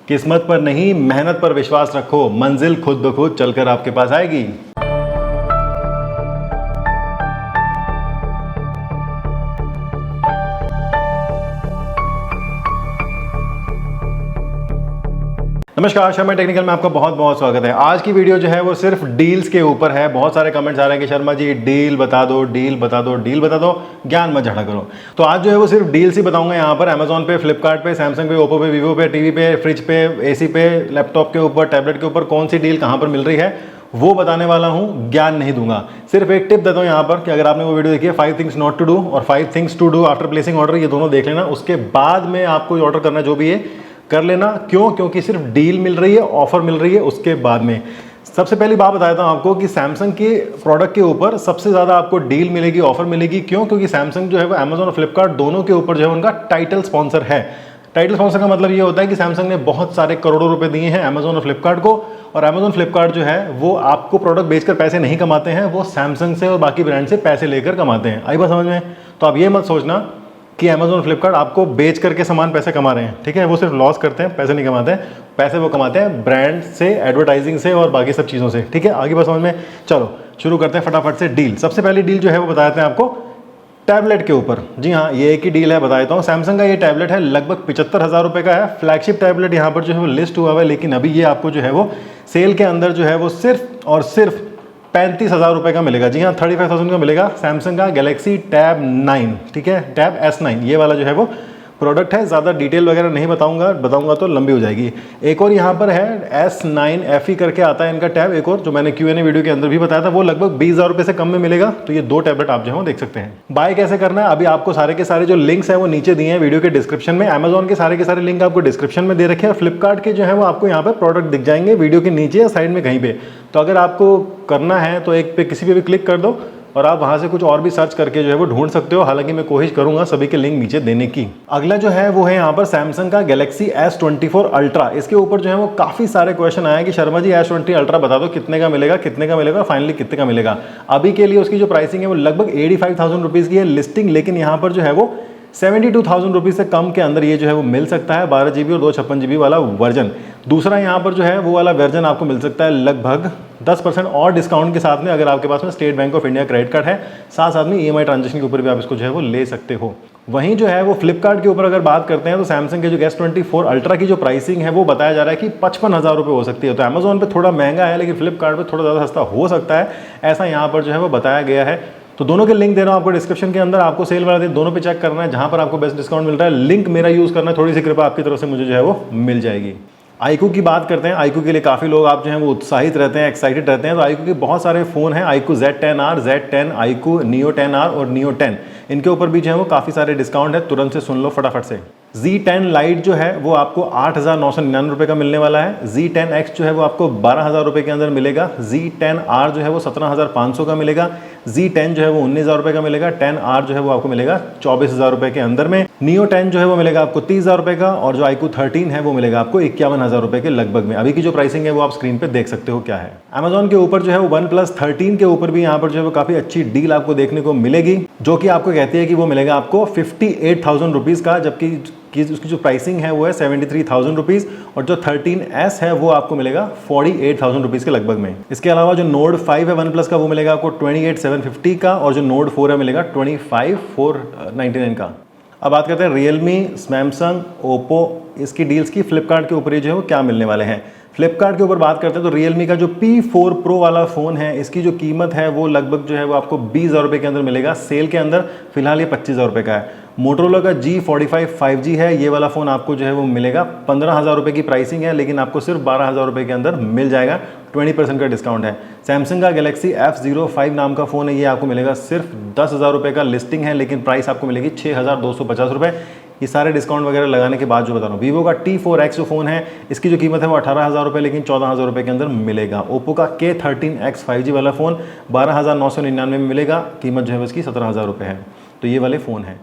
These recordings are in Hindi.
किस्मत पर नहीं, मेहनत पर विश्वास रखो, मंजिल खुद ब खुद चलकर आपके पास आएगी। नमस्कार, शर्मा टेक्निकल में आपका बहुत बहुत स्वागत है। आज की वीडियो जो है वो सिर्फ डील्स के ऊपर है। बहुत सारे कमेंट्स आ रहे हैं कि शर्मा जी डील बता दो, डील बता दो, डील बता दो, ज्ञान मत झगड़ा करो। तो आज जो है वो सिर्फ डील्स ही बताऊंगा यहाँ पर। अमेजोन पे, फ्लिपकार्ट पे, सैमसंग पे, ओप्पो पे, वीवो पे, टीवी पे, फ्रिज पे, एसी पे, लैपटॉप के ऊपर, टैबलेट के ऊपर कौन सी डील कहाँ पर मिल रही है वो बताने वाला हूँ, ज्ञान नहीं दूंगा। सिर्फ एक टिप देता हूँ यहाँ पर कि अगर आपने वो वीडियो देखी है 5 थिंग्स नॉट टू डू और 5 things to do after placing order, ये दोनों देख लेना। उसके बाद में आपको ऑर्डर करना जो भी है कर लेना। क्यों? क्योंकि सिर्फ डील मिल रही है, ऑफर मिल रही है। उसके बाद में सबसे पहली बात बताता हूं आपको कि सैमसंग के प्रोडक्ट के ऊपर सबसे ज़्यादा आपको डील मिलेगी, ऑफर मिलेगी। क्यों? क्योंकि सैमसंग जो है वो अमेजोन और फ्लिपकार्ट दोनों के ऊपर जो है उनका टाइटल स्पॉन्सर है। टाइटल स्पॉन्सर का मतलब ये होता है कि सैमसंग ने बहुत सारे करोड़ों रुपए दिए हैं अमेजोन और फ्लिपकार्ट को, और अमेजोन फ्लिपकार्ट जो है वो आपको प्रोडक्ट बेचकर पैसे नहीं कमाते हैं, वो सैमसंग से और बाकी ब्रांड से पैसे लेकर कमाते हैं। आई बात समझ में? तो आप ये मत सोचना कि अमेजोन फ्लिपकार्ट आपको बेच करके सामान पैसे कमा रहे हैं, ठीक है? वो सिर्फ लॉस करते हैं, पैसे नहीं कमाते हैं। पैसे वो कमाते हैं ब्रांड से, एडवर्टाइजिंग से और बाकी सब चीज़ों से, ठीक है? आगे बात समझ में? चलो शुरू करते हैं फटाफट से डील। सबसे पहली डील जो है वो बताते हैं आपको टैबलेट के ऊपर। जी हाँ, ये एक ही डील है, बता देता हूँ। सैमसंग का ये टैबलेट है, लगभग 75,000 रुपये का है। फ्लैगशिप टैबलेट यहाँ पर जो है वो लिस्ट हुआ है, लेकिन अभी ये आपको जो है वो सेल के अंदर जो है वो सिर्फ और सिर्फ 35,000 रुपये का मिलेगा। जी हाँ, 35,000 का मिलेगा। सैमसंग का गैलेक्सी टैब 9, ठीक है, टैब S9 ये वाला जो है वो प्रोडक्ट है। ज़्यादा डिटेल वगैरह नहीं बताऊंगा तो लंबी हो जाएगी। एक और यहाँ पर है S9 FE करके आता है इनका टैब, एक और जो मैंने Q&A वीडियो के अंदर भी बताया था, वो लगभग 20,000 रुपये से कम में मिलेगा। तो ये दो टैबलेट आप जो है वो देख सकते हैं। बाय कैसे करना है अभी आपको सारे के सारे जो लिंक्स हैं वो नीचे दिए हैं वीडियो के डिस्क्रिप्शन में। अमेजोन के सारे लिंक आपको डिस्क्रिप्शन में दे रखे हैं। फ्लिपकार्ट के जो है वो आपको यहाँ पर प्रोडक्ट दिख जाएंगे वीडियो के नीचे या साइड में कहीं पे। तो अगर आपको करना है तो एक पे किसी पे भी क्लिक कर दो और आप वहां से कुछ और भी सर्च करके जो है वो ढूंढ सकते हो। हालांकि मैं कोशिश करूंगा सभी के लिंक नीचे देने की। अगला जो है वो है यहाँ पर सैमसंग का गैलेक्सी S24 अल्ट्रा। इसके ऊपर जो है वो काफी सारे क्वेश्चन आए कि शर्मा जी S20 अल्ट्रा बता दो कितने का मिलेगा, कितने का मिलेगा, फाइनली कितने का मिलेगा। अभी के लिए उसकी जो प्राइसिंग है वो लगभग 85,000 रुपीज की है लिस्टिंग, लेकिन यहाँ पर जो है वो 72,000 रुपीज से कम के अंदर ये जो है वो मिल सकता है। 12 GB और 256 GB वाला वर्जन। दूसरा यहाँ पर जो है वो वाला वर्जन आपको मिल सकता है लगभग 10% और डिस्काउंट के साथ में, अगर आपके पास में state bank of India credit card है। साथ में EMI ट्रांजेक्शन के ऊपर भी आप इसको जो है वो ले सकते हो। वहीं जो है वो फ्लिपकार्ट के ऊपर अगर बात करते हैं तो सैमसंग के जो S24 अल्ट्रा की जो प्राइसिंग है वो बताया जा रहा है कि 55,000 रुपये हो सकती है। तो अमेजोन पे थोड़ा महंगा है, लेकिन फ्लिपकार्ट पे थोड़ा ज़्यादा सस्ता हो सकता है, ऐसा यहाँ पर जो है वो बताया गया है। तो दोनों के लिंक दे रहा हूँ आपको डिस्क्रिप्शन के अंदर। आपको सेल वाला दिन दोनों पे चेक करना है, जहां पर आपको बेस्ट डिस्काउंट मिल रहा है लिंक मेरा यूज करना है। थोड़ी सी कृपा आपकी तरफ से मुझे जो है वो मिल जाएगी। आईक्यू की बात करते हैं। आईक्यू के लिए काफ़ी लोग आप जो हैं वो उत्साहित रहते हैं, एक्साइटेड रहते हैं। तो आईक्यू के बहुत सारे फ़ोन हैं, IQ Z10R, Z10, IQ Neo 10R और Neo 10, इनके ऊपर भी जो है वो काफ़ी सारे डिस्काउंट है। तुरंत से सुन लो फटाफट से। Z10 Lite जो है वो आपको 8,999 रुपये का मिलने वाला है। Z10X जो है वो आपको 12,000 रुपये के अंदर मिलेगा। Z10R जो है वो 17,500 का मिलेगा। Z10 जो है वो 19,000 रुपये का मिलेगा। 10R जो है वो आपको मिलेगा 24,000 रुपये के अंदर में। Neo 10 जो है वो मिलेगा आपको 30,000 रुपये का, और जो iQOO 13 है वो मिलेगा आपको 51,000 रुपये के लगभग में। अभी की जो प्राइसिंग है वो आप स्क्रीन पे देख सकते हो क्या है। Amazon के ऊपर जो है वो OnePlus 13 के ऊपर भी यहाँ पर जो है वो काफ़ी अच्छी डील आपको देखने को मिलेगी, जो कि आपको कहती है कि वो मिलेगा आपको 58,000 रुपीज़ का, जबकि उसकी जो प्राइसिंग है वो है 73,000 रुपीज़, और जो 13S है वो आपको मिलेगा 48,000 रुपीज़ के लगभग में। इसके अलावा जो Nord 5 है OnePlus का वो मिलेगा आपको 28,750 का, और जो Nord 4 है मिलेगा 25,499 का। अब बात करते हैं Realme, Samsung, Oppo, इसकी डील्स की। फ्लिपकार्ट के ऊपर जो है वो क्या मिलने वाले हैं। फ्लिपकार्ट के ऊपर बात करते हैं तो Realme का जो P4 Pro वाला फ़ोन है, इसकी जो कीमत है वो लगभग जो है वो आपको 20,000 रुपये के अंदर मिलेगा सेल के अंदर। फिलहाल ये 25,000 रुपये का है। मोटोरोला का G45 5G है, ये वाला फ़ोन आपको जो है वो मिलेगा 15,000 रुपये की प्राइसिंग है, लेकिन आपको सिर्फ 12,000 रुपये के अंदर मिल जाएगा। 20% का डिस्काउंट है। सैमसंग का गैलेक्सी F05 नाम का फ़ोन है, ये आपको मिलेगा सिर्फ 10,000 रुपये का लिस्टिंग है, लेकिन प्राइस आपको मिलेगी 6,250 रुपये। ये सारे डिस्काउंट वगैरह लगाने के बाद जो बता रहा हूँ। वीवो का T4X जो फ़ोन है, इसकी जो कीमत है वो 18,000 रुपये, लेकिन 14,000 रुपये के अंदर मिलेगा। ओप्पो का K13X 5G वाला फ़ोन 12,999 में मिलेगा, कीमत जो है इसकी 17,000 रुपये है। तो ये वाले फ़ोन हैं।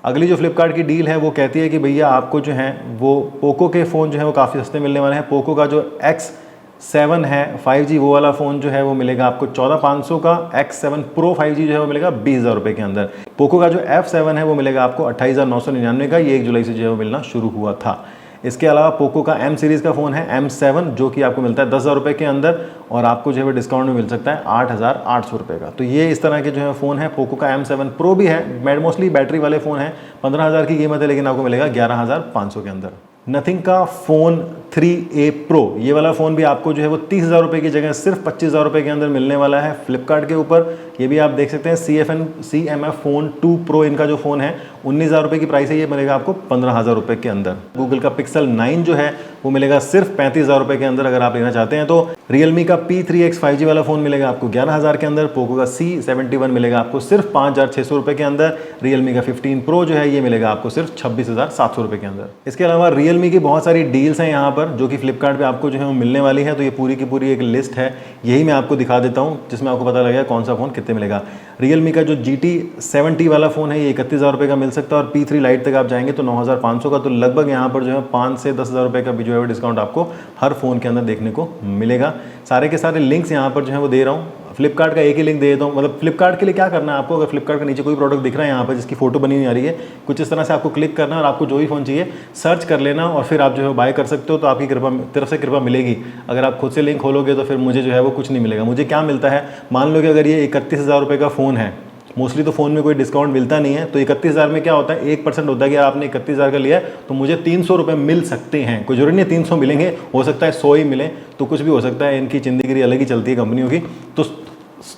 अगली जो फ्लिपकार्ट की डील है वो कहती है कि भैया आपको जो है वो पोको के फ़ोन जो है वो काफ़ी सस्ते मिलने वाले हैं। पोको का जो X7 है 5G वो वाला फ़ोन जो है वो मिलेगा आपको 14,500 का। X7 Pro 5G जो है वो मिलेगा 20,000 रुपये के अंदर। पोको का जो F7 है वो मिलेगा आपको 28,999 का। ये 1 जुलाई से जो है वो मिलना शुरू हुआ था। इसके अलावा पोको का M सीरीज़ का फ़ोन है M7 जो कि आपको मिलता है 10,000 रुपये के अंदर और आपको जो है वो डिस्काउंट में मिल सकता है 8,800 रुपये का। तो ये इस तरह के जो है फ़ोन है। पोको का M7 Pro भी है, मोस्टली बैटरी वाले फ़ोन है, 15,000 की कीमत है लेकिन आपको मिलेगा 11,500 के अंदर। नथिंग का फ़ोन 3A Pro, ये वाला फ़ोन भी आपको जो है वो 30,000 रुपये की जगह सिर्फ 25,000 रुपये के अंदर मिलने वाला है फ्लिपकार्ट के ऊपर। ये भी आप देख सकते हैं CMF फ़ोन 2 Pro इनका जो फ़ोन है 19,000 रुपये की प्राइस है, ये मिलेगा आपको 15,000 रुपये के अंदर। गूगल का Pixel 9 जो है वो मिलेगा सिर्फ 35,000 रुपये के अंदर अगर आप लेना चाहते हैं तो। Realme का P3X 5G वाला फ़ोन मिलेगा आपको 11,000 के अंदर। पोको का C71 मिलेगा आपको सिर्फ 5,600 रुपये के अंदर। Realme का 15 Pro जो है ये मिलेगा आपको सिर्फ 26,700 रुपये के अंदर। इसके अलावा Realme की बहुत सारी डील्स हैं यहाँ पर जो कि फ्लिपकार्ट पे आपको जो है वो मिलने वाली है। तो ये पूरी की पूरी एक लिस्ट है, यही मैं आपको दिखा देता हूँ जिसमें आपको पता लगेगा कौन सा फ़ोन कितने मिलेगा। Realme का जो GT70 वाला फ़ोन है ये 31,000 रुपये का मिल सकता है और P3 Lite तक आप जाएंगे तो 9,500 का। तो लगभग यहाँ पर जो है 5 से 10,000 रुपये का भी जो है वो डिस्काउंट आपको हर फ़ोन के अंदर देखने को मिलेगा। सारे के सारे लिंक्स यहाँ पर जो है वो दे रहा हूँ। फ्लिपकार्ट का एक ही लिंक दे देता हूँ, मतलब फ्लिपकार्ट के लिए क्या करना है आपको, अगर फ्लिपकार्ट के नीचे कोई प्रोडक्ट दिख रहा है यहाँ पर जिसकी फोटो बनी हुई आ रही है, कुछ इस तरह से आपको क्लिक करना और आपको जो भी फ़ोन चाहिए सर्च कर लेना और फिर आप जो है बाय कर सकते हो। तो आपकी तरफ से कृपा मिलेगी। अगर आप खुद से लिंक खोलोगे तो फिर मुझे जो है वो कुछ नहीं मिलेगा। मुझे क्या मिलता है, मान लो कि अगर ये 31,000 रुपये का फ़ोन है, मोस्टली तो फ़ोन में कोई डिस्काउंट मिलता नहीं है, तो 31,000 में क्या होता है 1% होता है कि आपने 31,000 का लिया है तो मुझे 300 रुपये मिल सकते हैं। कोई जरूरी नहीं 300 मिलेंगे, हो सकता है 100 ही मिले, तो कुछ भी हो सकता है। इनकी जिंदगी अलग ही चलती है कंपनियों की। तो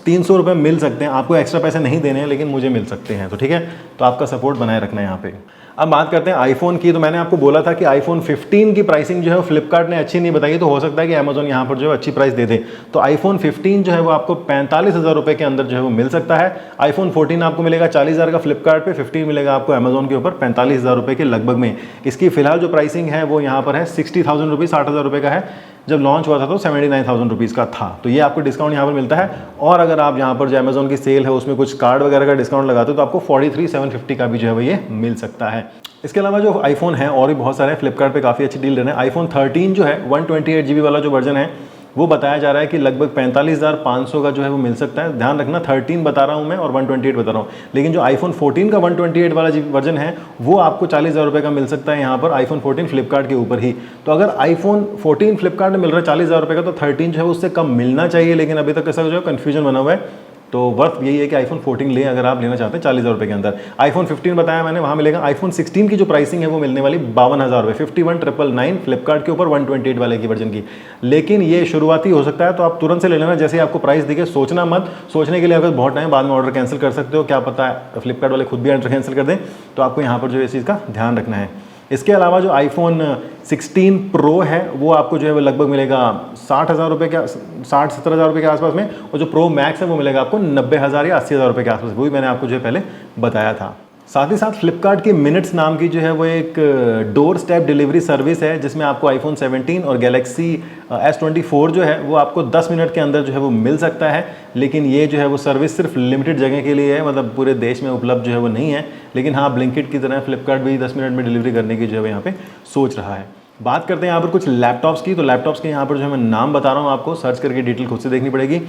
300 रुपये मिल सकते हैं, आपको एक्स्ट्रा पैसे नहीं देने हैं लेकिन मुझे मिल सकते हैं। तो ठीक है, तो आपका सपोर्ट बनाए रखना है यहाँ पे। अब बात करते हैं आईफोन की। तो मैंने आपको बोला था कि आईफोन 15 की प्राइसिंग जो है फ्लिपकार्ट ने अच्छी नहीं बताई, तो हो सकता है कि अमेजोन यहाँ पर जो है अच्छी प्राइस दे दे। तो आईफोन 15 जो है वो आपको 45,000 रुपये के अंदर जो है वो मिल सकता है। आईफोन 14 आपको मिलेगा 40,000 का फ्लिपकार्ट पे, 15 मिलेगा आपको अमेजोन के ऊपर 45,000 रुपये के लगभग में। इसकी फिलहाल जो प्राइसिंग है वो यहाँ पर है 60,000 रुपीज़, 60,000 रुपये का है। जब लॉन्च हुआ था तो 79,000 रुपीज़ का था। तो ये आपको डिस्काउंट यहाँ पर मिलता है। और अगर आप यहाँ पर जो अमेजोन की सेल है उसमें कुछ कार्ड वगैरह का डिस्काउंट लगाते हो तो आपको 43,750 का भी जो है वो ये मिल सकता है। इसके अलावा जो आईफोन है और भी बहुत सारे फ्लिपकार्ट पे काफ़ी अच्छी डील रहे हैं। आईफोन 13 जो है 128 GB वाला जो वर्जन है वो बताया जा रहा है कि लगभग 45,500 का जो है वो मिल सकता है। ध्यान रखना 13 बता रहा हूँ मैं और 128 बता रहा हूँ, लेकिन जो आईफोन 14 का 128 वाला वर्जन है वो आपको 40,000 रुपये का मिल सकता है यहाँ पर आईफोन 14 फ्लिपकार्ट के ऊपर ही। तो अगर आईफोन 14 फ्लिपकार्ट में मिल रहा है 40,000 रुपये का, तो 13 जो है उससे कम मिलना चाहिए, लेकिन अभी तक ऐसा जो है कन्फ्यूजन बना हुआ है। तो वर्थ यही है कि आईफोन 14 लें अगर आप लेना चाहते हैं 40,000 रुपये के अंदर। आईफोन 15 बताया मैंने, वहाँ मिलेगा। आईफोन 16 की जो प्राइसिंग है वो मिलने वाली 52,000 रुपये, 51,999 फ्लिपकार्ट के ऊपर 128 वाले की वर्जन की। लेकिन ये शुरुआती हो सकता है, तो आप तुरंत से ले लेना जैसे आपको प्राइस दिखे। सोचना मत, सोचने के लिए अगर बहुत टाइम बाद में ऑर्डर कैंसिल कर सकते हो, क्या पता है फ्लिपकार्ट वाले खुद भी ऑर्डर कैंसिल कर दें। तो आपको यहाँ पर जो इस चीज़ का ध्यान रखना है। इसके अलावा जो आईफोन 16 प्रो है वो आपको जो है वो लगभग मिलेगा 60,000 रुपये के 60-70,000 रुपये के आसपास में, और जो प्रो मैक्स है वो मिलेगा आपको 90,000 या 80,000 रुपये के आसपास। वो भी मैंने आपको जो है पहले बताया था। साथ ही साथ फ्लिपकार्ट की मिनट्स नाम की जो है वो एक डोर स्टेप डिलीवरी सर्विस है, जिसमें आपको आईफोन 17 और गैलेक्सी S24 जो है वो आपको 10 मिनट के अंदर जो है वो मिल सकता है। लेकिन ये जो है वो सर्विस सिर्फ लिमिटेड जगह के लिए है, मतलब पूरे देश में उपलब्ध जो है वो नहीं है। लेकिन हाँ, ब्लिंकिट की तरह फ्लिपकार्ट भी 10 मिनट में डिलीवरी करने की जो है वो यहाँ पे सोच रहा है। बात करते हैं यहाँ पर कुछ लैपटॉप्स की। तो लैपटॉप्स के यहाँ पर जो है मैं नाम बता रहा हूँ, आपको सर्च करके डिटेल खुद से देखनी पड़ेगी।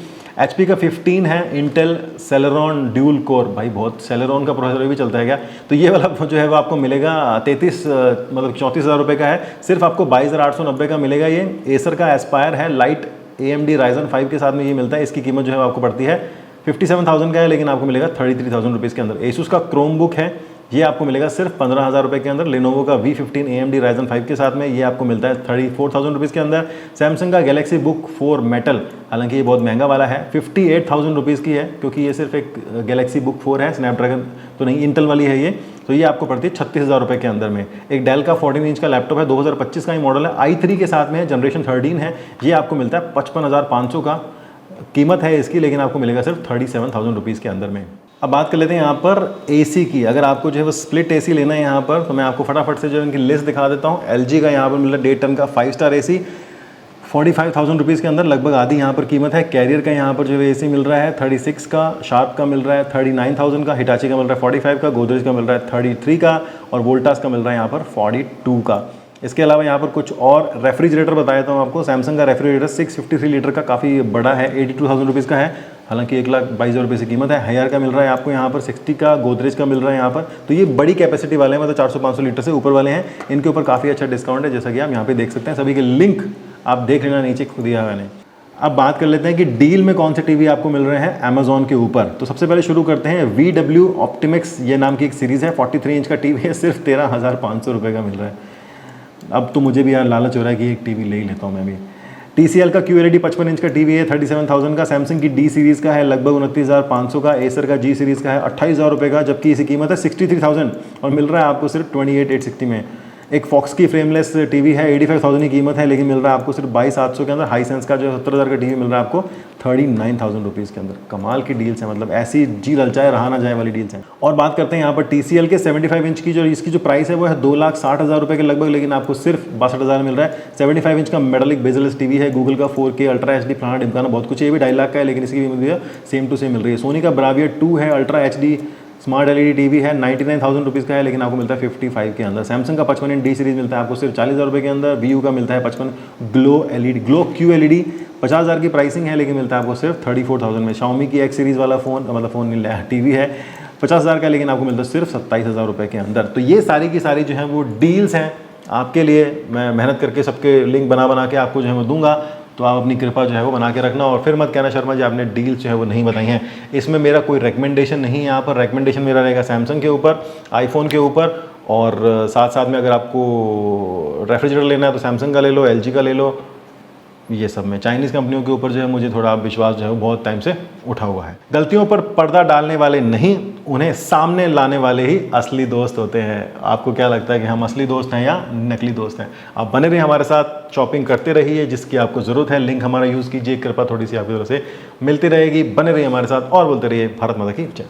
HP का 15 है, इंटेल सेलेरॉन ड्यूल कोर। भाई बहुत सेलेरॉन का प्रोसेसर भी चलता है क्या? तो ये वाला जो है वो आपको मिलेगा 34,000 रुपये का है। सिर्फ आपको 22,890 का मिलेगा। ये एसर का एस्पायर है, लाइट AMD Ryzen 5 के साथ में ये मिलता है। इसकी कीमत जो है आपको पड़ती है 57,000 का है, लेकिन आपको मिलेगा 33,000 रुपीज़ के अंदर। Asus का क्रोमबुक है, ये आपको मिलेगा सिर्फ 15,000 रुपये के अंदर। लेनोवो का V15 AMD Ryzen 5 के साथ में ये आपको मिलता है 34,000 रुपीज़ के अंदर। सैमसंग का गैलेक्सी बुक 4 मेटल, हालांकि ये बहुत महंगा वाला है, 58,000 रुपीज़ की है, क्योंकि ये सिर्फ एक गैलेक्सी बुक 4 है, स्नैपड्रैगन तो नहीं, इंटेल वाली है ये। तो ये आपको पड़ती है 36,000 रुपये के अंदर में। एक डेल का 14 इंच का लैपटॉप है, 2025 का ही मॉडल है, i3 के साथ में है, जनरेशन 13 है। ये आपको मिलता है 55,500 का कीमत है इसकी, लेकिन आपको मिलेगा सिर्फ 37,000 रुपीज़ के अंदर में। अब बात कर लेते हैं यहाँ पर एसी की। अगर आपको जो है वो स्प्लिट एसी लेना है यहाँ पर, तो मैं आपको फटाफट से जो इनकी लिस्ट दिखा देता हूँ। LG का यहाँ पर मिल रहा है 1.5 टन का 5 स्टार एसी 45,000 रुपीज़ के अंदर, लगभग आधी यहाँ पर कीमत है। कैरियर का यहाँ पर जो है एसी मिल रहा है 36 का, शार्प का मिल रहा है 39,000 का, हिटाची का मिल रहा है 45 का, गोदरेज का मिल रहा है 33 का, और वोल्टास का मिल रहा है यहाँ पर 42 का। इसके अलावा यहाँ पर कुछ और रेफ्रिजरेटर बता देता हूँ आपको। सैमसंग का रेफ्रिजरेटर 653 लीटर का काफ़ी बड़ा है, 82,000 रुपीज़ का है। हालांकि 1,22,000 रुपये से कीमत है। हायर का मिल रहा है आपको यहाँ पर 60 का, गोदरेज का मिल रहा है यहाँ पर। तो ये बड़ी कैपेसिटी वाले हैं, मतलब 400-500 लीटर से ऊपर वाले हैं। इनके ऊपर काफ़ी अच्छा डिस्काउंट है, जैसा कि आप यहाँ पे देख सकते हैं। सभी के लिंक आप देख लेना, नीचे खुद दिया हुआ मैंने। अब बात कर लेते हैं कि डील में कौन से टीवी आपको मिल रहे हैं अमेजोन के ऊपर। तो सबसे पहले शुरू करते हैं VW ऑप्टिमिक्स, ये नाम की एक सीरीज़ है, 43 इंच का टीवी है, सिर्फ 13,500 रुपये का मिल रहा है। अब तो मुझे भी यार लालच हो रहा है कि एक टीवी ले ही लेता हूँ मैं भी। TCL का QLED 55 इंच का टीवी है, 37,000 का। सैमसंग की D सीरीज़ का है लगभग 29,500 का। एसर का G सीरीज़ का है 28,000 रुपये का, जबकि इसकी कीमत है 63,000 और मिल रहा है आपको सिर्फ 28,860 में। एक फॉक्स की फ्रेमलेस टीवी है, 85,000 की कीमत है, लेकिन मिल रहा है आपको सिर्फ 22,800 के अंदर। हाईसेंस का जो 70,000 का टीवी मिल रहा है आपको 39,000 रुपीज़ के अंदर। कमाल की डील्स है, मतलब ऐसी जी ललचाए रहा ना जाए वाली डील्स हैं। और बात करते हैं यहाँ पर TCL के 75 इंच की, जो इसकी जो प्राइस है वो है 2,60,000 रुपये के लगभग, लेकिन आपको सिर्फ 62,000 मिल रहा है। 75 इंच का मेटालिक बेजलेस टीवी है, गूगल का 4K अल्ट्रा HD फलाना ढिमकाना बहुत कुछ है। ये भी 2.5 लाख का है, लेकिन इसकी भी मिल रही है सेम टू सेम मिल रही है। सोनी का ब्राविया 2 है, ultra HD smart LED TV है, 99,000 रुपीज़ का है, लेकिन आपको मिलता है 55 के अंदर। सैमसंग का 55 इंच D सीरीज़ मिलता है आपको सिर्फ 40,000 रुपये के अंदर। VU का मिलता है 55 ग्लो QLED 50,000 की प्राइसिंग है, लेकिन मिलता है आपको सिर्फ 34,000 में। Xiaomi की X सीरीज़ वाला फ़ोन, मतलब फ़ोन नहीं टीवी है, 50,000 का, लेकिन आपको मिलता है सिर्फ 27,000 रुपये के अंदर। तो ये सारी की सारी जो है वो डील्स हैं आपके लिए। मैं मेहनत करके सबके लिंक बना के आपको जो है वो दूंगा, तो आप अपनी कृपा जो है वो बना के रखना। और फिर मत कहना शर्मा जी आपने डील्स जो है वो नहीं बताई हैं। इसमें मेरा कोई रिकमेंडेशन नहीं है, यहाँ पर रिकमेंडेशन मेरा रहेगा सैमसंग के ऊपर, आईफोन के ऊपर, और साथ साथ में अगर आपको रेफ्रिजरेटर लेना है तो सैमसंग का ले लो, LG का ले लो। ये सब में चाइनीज़ कंपनियों के ऊपर जो है मुझे थोड़ा विश्वास जो है वो बहुत टाइम से उठा हुआ है। गलतियों पर पर्दा डालने वाले नहीं, उन्हें सामने लाने वाले ही असली दोस्त होते हैं। आपको क्या लगता है कि हम असली दोस्त हैं या नकली दोस्त हैं? आप बने रहिए हमारे साथ, शॉपिंग करते रहिए जिसकी आपको ज़रूरत है। लिंक हमारा यूज़ कीजिए, कृपा थोड़ी सी आपकी तरफ से मिलती रहेगी। बने रहिए हमारे साथ और बोलते रहिए भारत माता की जय।